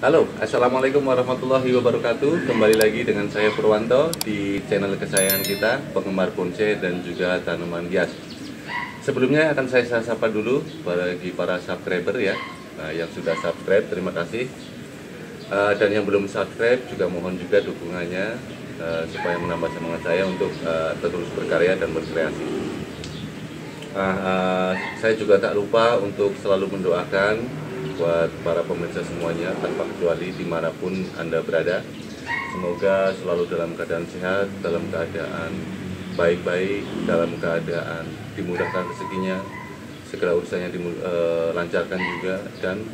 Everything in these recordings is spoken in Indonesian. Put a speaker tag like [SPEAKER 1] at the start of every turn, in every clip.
[SPEAKER 1] Halo, Assalamualaikum warahmatullahi wabarakatuh. Kembali lagi dengan saya Purwanto di channel kesayangan kita, penggemar bonsai dan juga tanaman hias. Sebelumnya akan saya sapa dulu bagi para subscriber ya. Nah, yang sudah subscribe terima kasih. Dan yang belum subscribe juga mohon juga dukungannya supaya menambah semangat saya untuk terus berkarya dan berkreasi. Saya juga tak lupa untuk selalu mendoakan buat para pemirsa semuanya tanpa kecuali dimanapun Anda berada. Semoga selalu dalam keadaan sehat, dalam keadaan baik-baik, dalam keadaan dimudahkan rezekinya, segala urusannya dilancarkan juga, dan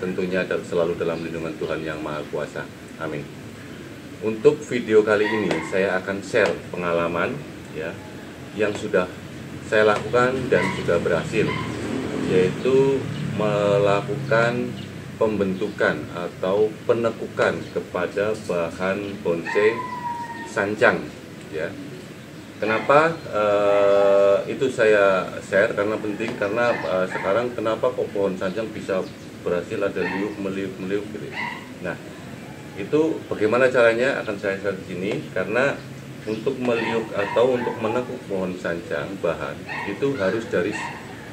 [SPEAKER 1] tentunya selalu dalam lindungan Tuhan Yang Maha Kuasa. Amin. Untuk video kali ini saya akan share pengalaman ya yang sudah saya lakukan dan juga berhasil, yaitu melakukan pembentukan atau penekukan kepada bahan bonsai sancang ya. Kenapa itu saya share? Karena penting, karena sekarang kenapa kok pohon sancang bisa berhasil ada meliuk gitu. Nah, itu bagaimana caranya akan saya share di sini, karena untuk meliuk atau untuk menekuk pohon sancang bahan itu harus dari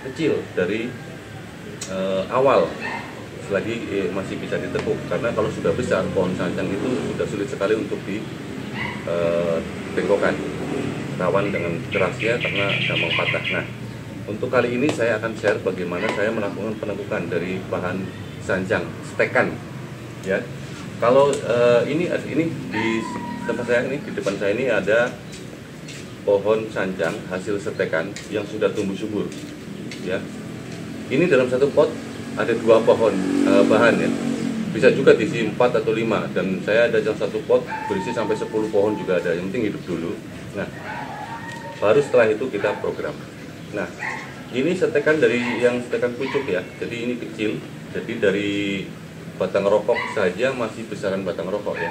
[SPEAKER 1] kecil, dari awal selagi masih bisa ditekuk, karena kalau sudah besar pohon sancang itu sudah sulit sekali untuk dibengkokkan, rawan dengan kerasnya karena gampang patah. Nah, untuk kali ini saya akan share bagaimana saya melakukan penekukan dari bahan sancang stekan ya. Kalau ini di tempat saya ini, di depan saya ini ada pohon sancang hasil stekan yang sudah tumbuh subur ya. Ini dalam satu pot ada 2 pohon bahan ya. Bisa juga diisi 4 atau 5, dan saya ada dalam satu pot berisi sampai 10 pohon juga ada. Yang penting hidup dulu. Nah, baru setelah itu kita program. Nah, ini stekan dari yang stekan pucuk ya. Jadi ini kecil. Jadi dari batang rokok saja masih besaran batang rokok ya.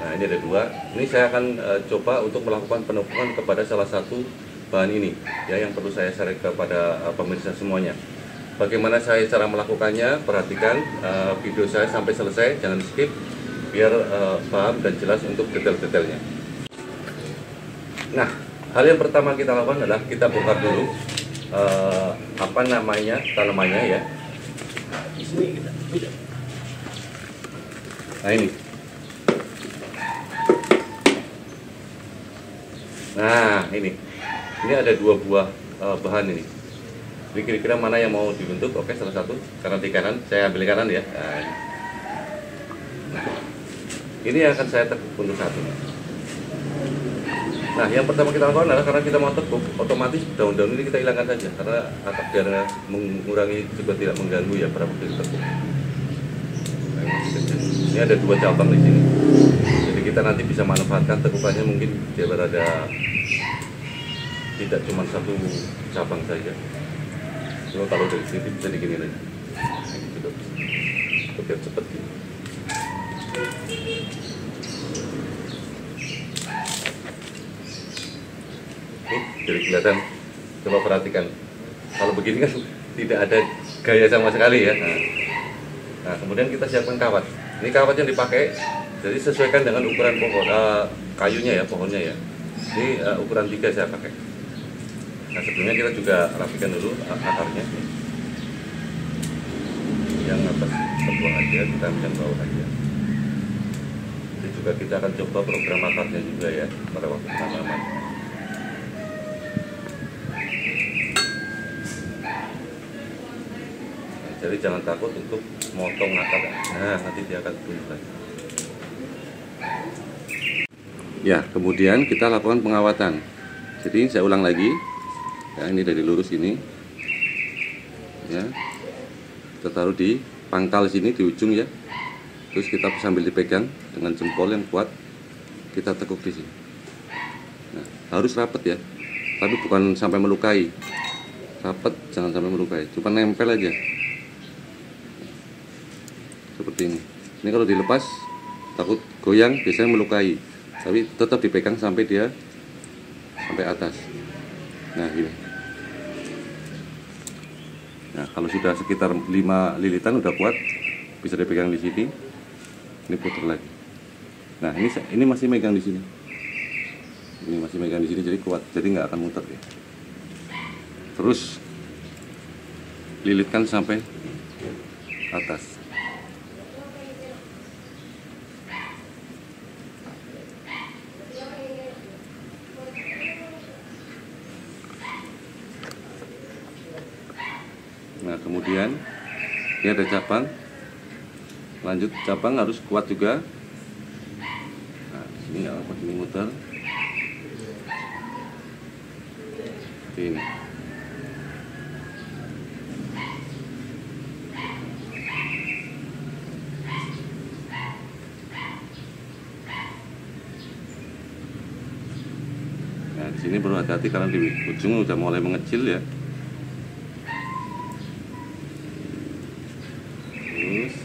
[SPEAKER 1] Nah, ini ada 2. Ini saya akan coba untuk melakukan penekukan kepada salah satu bahan ini ya, yang perlu saya share kepada pemirsa semuanya. Bagaimana saya cara melakukannya? Perhatikan video saya sampai selesai, jangan skip, biar paham dan jelas untuk detail-detailnya. Nah, hal yang pertama kita lakukan adalah kita bongkar dulu apa namanya tanamannya ya. Nah ini. Nah ini ada 2 buah bahan ini. Jadi kira-kira mana yang mau dibentuk? Oke, salah satu. Karena di kanan, saya ambil kanan ya. Nah, ini yang akan saya tekuk untuk satu. Nah, yang pertama kita lakukan adalah karena kita mau tekuk, otomatis daun-daun ini kita hilangkan saja, karena biar mengurangi juga tidak mengganggu ya para pemilik tekuk. Nah, ini ada 2 cabang di sini. Jadi kita nanti bisa manfaatkan tekukannya, mungkin dia berada tidak cuma 1 cabang saja. Kalau dari sini bisa digini aja, gitu, biar cepet gitu. Ini dari kelihatan, coba perhatikan. Kalau begini kan tidak ada gaya sama sekali ya. Nah, kemudian kita siapkan kawat. Ini kawat yang dipakai, jadi sesuaikan dengan ukuran pohon kayunya ya, pohonnya ya. Ini ukuran 3 saya pakai. Nah, sebelumnya kita juga rapikan dulu akarnya. Yang atas terbuang aja, kita ambil bawah aja. Jadi juga kita akan coba program akarnya juga ya pada waktu penanaman. Nah, jadi jangan takut untuk motong akar. Nah, nanti dia akan tumbuh. Ya, kemudian kita lakukan pengawatan. Jadi saya ulang lagi. Ya, ini dari lurus ini ya, kita taruh di pangkal sini di ujung ya, terus kita sambil dipegang dengan jempol yang kuat, kita tekuk di sini. Nah, harus rapet ya, tapi bukan sampai melukai, rapet, jangan sampai melukai, cuma nempel aja seperti ini. Ini kalau dilepas takut goyang, biasanya melukai, tapi tetap dipegang sampai dia sampai atas. Nah, gini. Nah, kalau sudah sekitar 5 lilitan udah kuat, bisa dipegang di sini. Ini putar lagi. Nah, ini masih megang di sini. Ini masih megang di sini, jadi kuat, jadi nggak akan muter ya. Terus lilitkan sampai atas. Nah, kemudian ini ada cabang. Lanjut, cabang harus kuat juga. Nah, di sini apa ini muter. Seperti ini. Nah, di sini perlu hati-hati karena di ujung udah mulai mengecil ya. Terus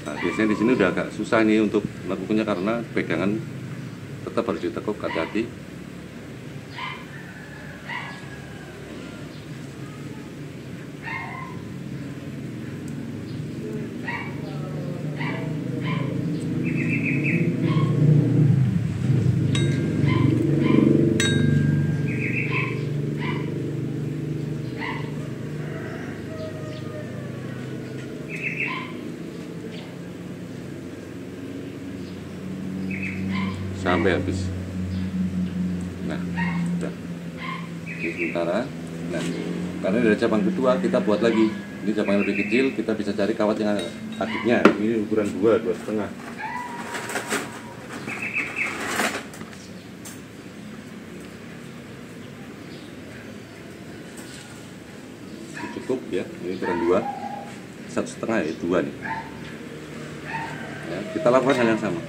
[SPEAKER 1] nah, biasanya di sini udah agak susah nih untuk melakukannya karena pegangan tetap harus ditekuk, hati-hati. Sampai habis. Nah, udah. Ini sementara. Nah, karena dari cabang kedua kita buat lagi. Ini cabang yang lebih kecil, kita bisa cari kawat yang adiknya. Ini ukuran 2,5. Cukup ya. Ini ukuran 2, 1,5 ya, 2 nih. Ya, kita lakukan hal yang sama.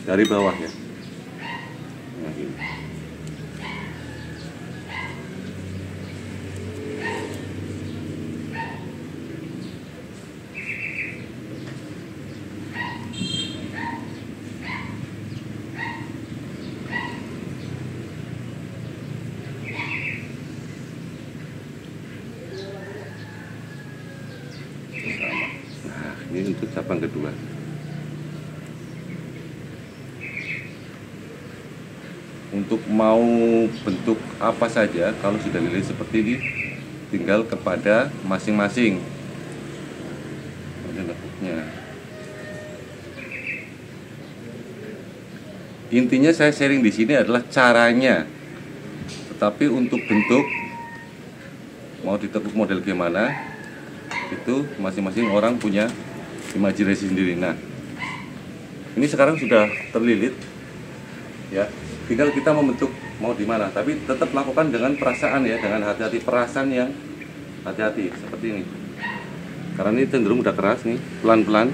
[SPEAKER 1] Dari bawah ya. Nah, gini. Sama. Nah, ini untuk cabang kedua. Untuk mau bentuk apa saja kalau sudah lilit seperti ini tinggal kepada masing-masing. Ini lekuknya. Intinya saya sharing di sini adalah caranya. Tetapi untuk bentuk mau ditekuk model gimana itu masing-masing orang punya imajinasi sendiri. Nah, ini sekarang sudah terlilit ya. Tinggal kita membentuk mau di mana, tapi tetap lakukan dengan perasaan ya, dengan hati-hati, perasaan yang hati-hati seperti ini. Karena ini cenderung udah keras nih, pelan-pelan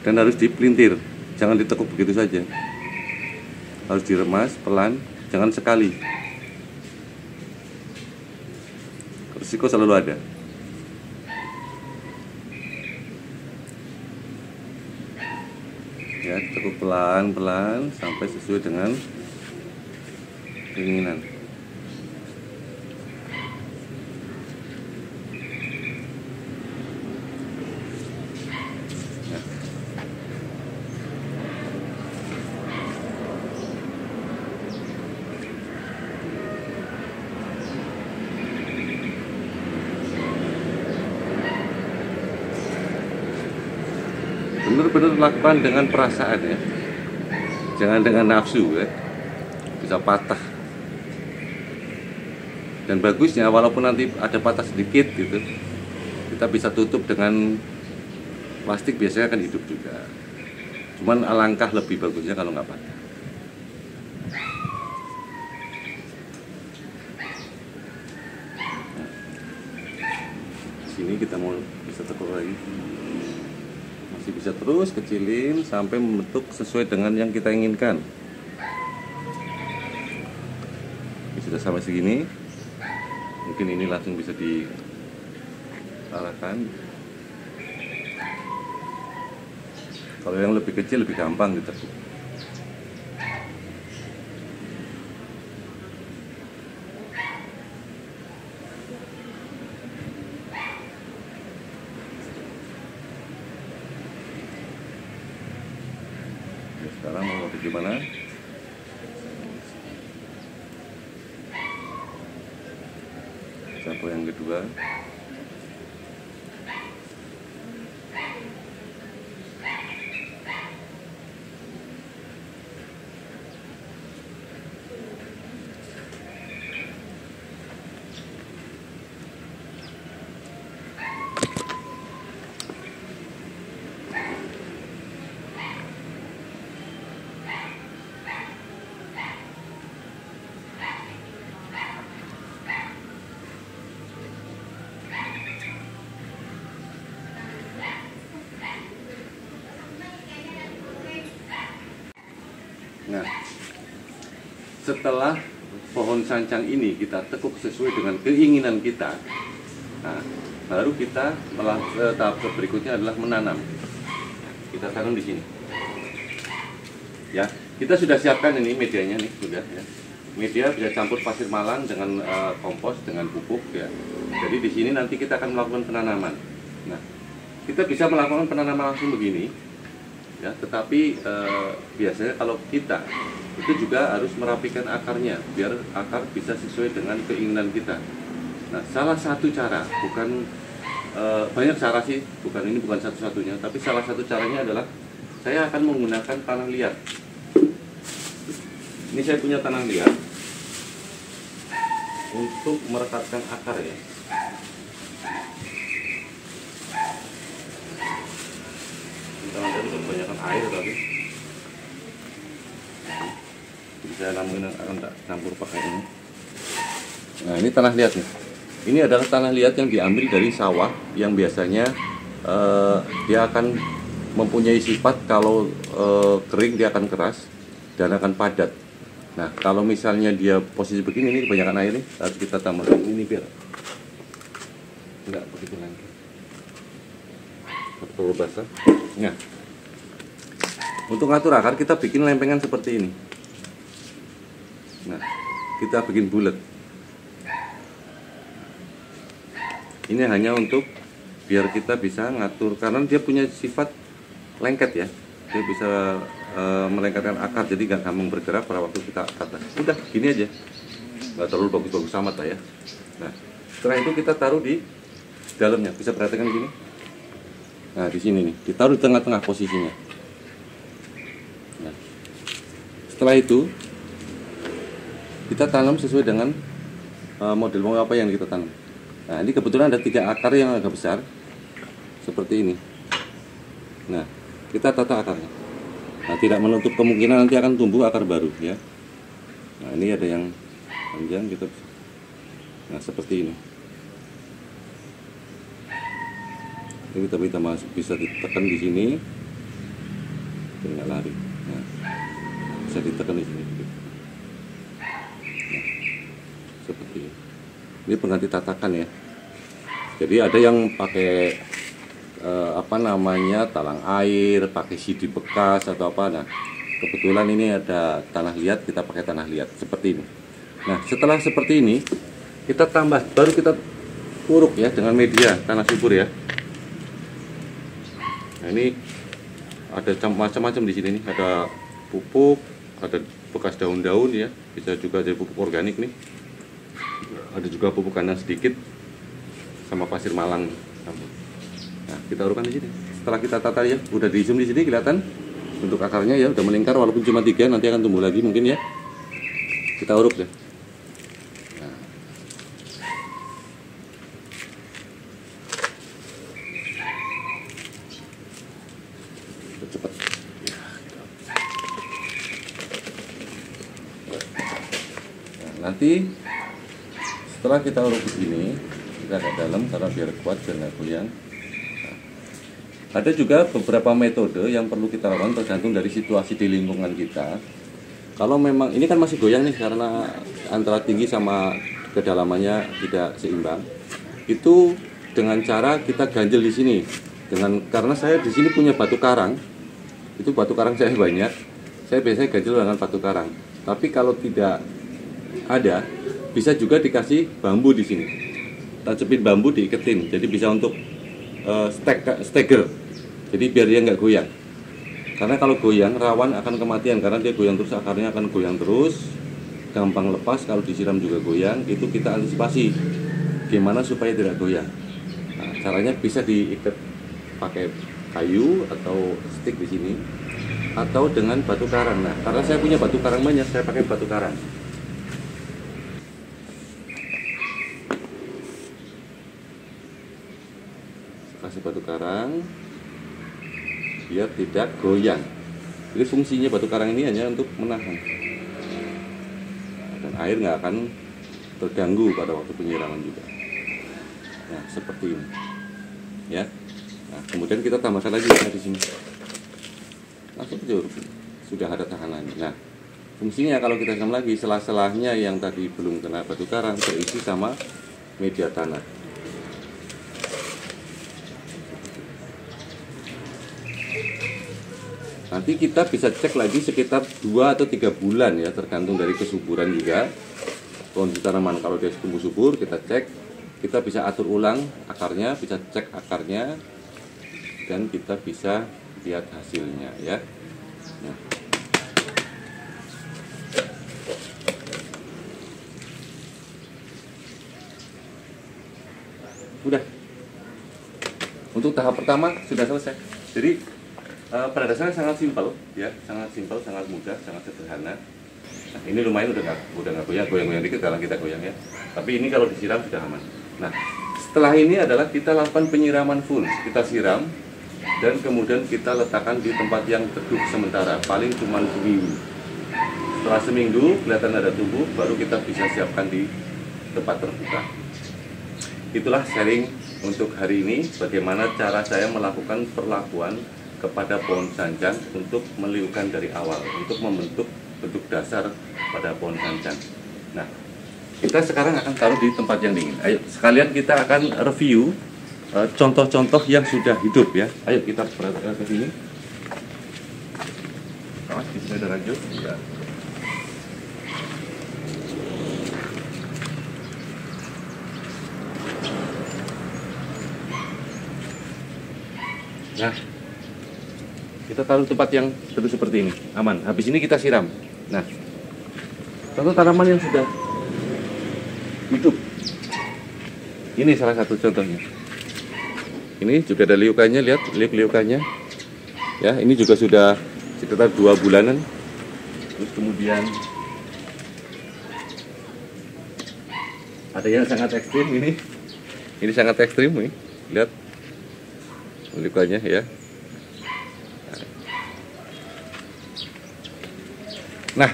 [SPEAKER 1] dan harus dipelintir, jangan ditekuk begitu saja. Harus diremas pelan, jangan sekali. Risiko selalu ada. Ya, cukup pelan-pelan sampai sesuai dengan keinginan. Ya. Benar-benar lakukan dengan perasaan ya, jangan dengan nafsu ya, bisa patah. Dan bagusnya walaupun nanti ada patah sedikit gitu, kita bisa tutup dengan plastik, biasanya akan hidup juga. Cuman alangkah lebih bagusnya kalau nggak patah. Nah, sini kita mau bisa tekuk lagi. Masih bisa terus kecilin sampai membentuk sesuai dengan yang kita inginkan. Ini sudah sampai segini, mungkin ini langsung bisa diarahkan. Kalau yang lebih kecil lebih gampang ditekuk. Sekarang mau bagaimana? Sapu yang kedua. Nah, setelah pohon sancang ini kita tekuk sesuai dengan keinginan kita, nah, baru kita tahap berikutnya adalah menanam. Kita tanam di sini. Ya, kita sudah siapkan ini medianya nih, sudah ya. Media bisa campur pasir malang dengan kompos dengan pupuk ya. Jadi di sini nanti kita akan melakukan penanaman. Nah, kita bisa melakukan penanaman langsung begini. Ya, tetapi biasanya kalau kita itu juga harus merapikan akarnya biar akar bisa sesuai dengan keinginan kita. Nah, salah satu cara, bukan banyak cara sih, bukan satu-satunya, tapi salah satu caranya adalah saya akan menggunakan tanah liat. Ini saya punya tanah liat untuk merekatkan akar ya. Tanah liat itu kebanyakan air tapi bisa akan campur pakai ini. Nah, ini tanah liat nih. Ini adalah tanah liat yang diambil dari sawah yang biasanya dia akan mempunyai sifat kalau kering dia akan keras dan akan padat. Nah, kalau misalnya dia posisi begini, ini kebanyakan air nih, harus kita tambahkan ini biar enggak begitu lagi. Perlu basah. Nah, untuk ngatur akar kita bikin lempengan seperti ini. Nah, kita bikin bulat. Ini hanya untuk biar kita bisa ngatur, karena dia punya sifat lengket ya. Dia bisa melengketkan akar, jadi nggak gampang bergerak pada waktu kita ke atas. Udah, gini aja. Nggak terlalu bagus-bagus amat lah ya. Nah, setelah itu kita taruh di dalamnya. Bisa perhatikan gini. Nah, di sini nih, ditaruh di tengah-tengah posisinya. Nah, setelah itu kita tanam sesuai dengan model mau apa yang kita tanam. Nah, ini kebetulan ada 3 akar yang agak besar seperti ini. Nah, kita tata akarnya. Nah, tidak menutup kemungkinan nanti akan tumbuh akar baru ya. Nah, ini ada yang panjang kita. Nah, seperti ini. Ini kita bisa ditekan di sini. Tidak lari. Nah, bisa ditekan di sini. Nah, seperti ini. Ini pengganti tatakan ya. Jadi ada yang pakai talang air, pakai CD bekas atau apa. Nah, kebetulan ini ada tanah liat, kita pakai tanah liat seperti ini. Nah, setelah seperti ini kita tambah, baru kita uruk ya dengan media tanah subur ya. Nah, ini ada macam-macam di sini nih, ada pupuk, ada bekas daun-daun ya, bisa juga dari pupuk organik nih. Ada juga pupuk kandang sedikit sama pasir malang. Nah, kita urutkan di sini. Setelah kita tata ya, udah di zoom di sini kelihatan bentuk akarnya ya, udah melingkar walaupun cuma 3, nanti akan tumbuh lagi mungkin ya. Kita uruk deh. Nah. Cepat. Nah, nanti setelah kita uruk begini, kita agak dalam karena biar kuat dan nggak goyang. Ada juga beberapa metode yang perlu kita lakukan tergantung dari situasi di lingkungan kita. Kalau memang ini kan masih goyang nih karena antara tinggi sama kedalamannya tidak seimbang. Itu dengan cara kita ganjel di sini. Karena saya di sini punya batu karang. Itu batu karang saya banyak. Saya biasanya ganjel dengan batu karang. Tapi kalau tidak ada, bisa juga dikasih bambu di sini. Tancapin bambu diiketin. Jadi bisa untuk stagger. Jadi biar dia nggak goyang. Karena kalau goyang rawan akan kematian, karena dia goyang terus, akarnya akan goyang terus, gampang lepas. Kalau disiram juga goyang. Itu kita antisipasi gimana supaya tidak goyang. Nah, caranya bisa diikat pakai kayu atau stick di sini, atau dengan batu karang. Nah, karena saya punya batu karang banyak, saya pakai batu karang. Kasih batu karang biar tidak goyang. Jadi fungsinya batu karang ini hanya untuk menahan, dan air nggak akan terganggu pada waktu penyiraman juga. Nah, seperti ini ya. Nah, kemudian kita tambahkan lagi di sini, langsung sudah ada tahanannya. Nah, fungsinya kalau kita siram lagi, selah-selahnya yang tadi belum kena batu karang terisi sama media tanah. Nanti kita bisa cek lagi sekitar 2 atau 3 bulan ya, tergantung dari kesuburan juga kondisi tanaman. Kalau dia tumbuh subur, kita cek, kita bisa atur ulang akarnya, bisa cek akarnya, dan kita bisa lihat hasilnya ya. Nah. Udah. Untuk tahap pertama sudah selesai. Jadi pada dasarnya sangat simpel ya, sangat simpel, sangat mudah, sangat sederhana. Nah, ini lumayan udah nggak goyang dikit kalau kita goyang ya. Tapi ini kalau disiram sudah aman. Nah, setelah ini adalah kita lakukan penyiraman full. Kita siram dan kemudian kita letakkan di tempat yang teduh sementara, paling cuma seminggu. Setelah seminggu kelihatan ada tumbuh, baru kita bisa siapkan di tempat terbuka. Itulah sharing untuk hari ini, bagaimana cara saya melakukan perlakuan kepada pohon sancang untuk meliukan dari awal, untuk membentuk bentuk dasar pada pohon sancang. Nah, kita sekarang akan taruh di tempat yang dingin. Ayo, sekalian kita akan review contoh-contoh yang sudah hidup ya. Ayo kita perhatikan ke sini. Awas, di sini ada ranjau. Ya. Nah, kita taruh tempat yang teduh seperti ini, aman. Habis ini kita siram. Nah, contoh tanaman yang sudah hidup. Ini salah satu contohnya. Ini juga ada liukannya, lihat liukannya. Ya, ini juga sudah sekitar 2 bulanan. Terus kemudian ada yang sangat ekstrim ini. Ini sangat ekstrim nih. Lihat liukannya ya. Nah,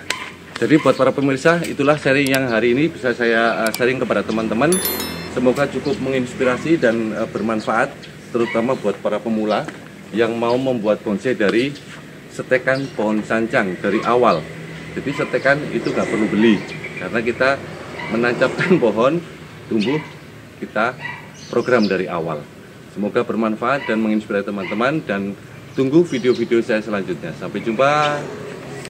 [SPEAKER 1] jadi buat para pemirsa, itulah sharing yang hari ini bisa saya sharing kepada teman-teman. Semoga cukup menginspirasi dan bermanfaat, terutama buat para pemula yang mau membuat bonsai dari setekan pohon sancang dari awal. Jadi setekan itu nggak perlu beli, karena kita menancapkan pohon tumbuh, kita program dari awal. Semoga bermanfaat dan menginspirasi teman-teman, dan tunggu video-video saya selanjutnya. Sampai jumpa.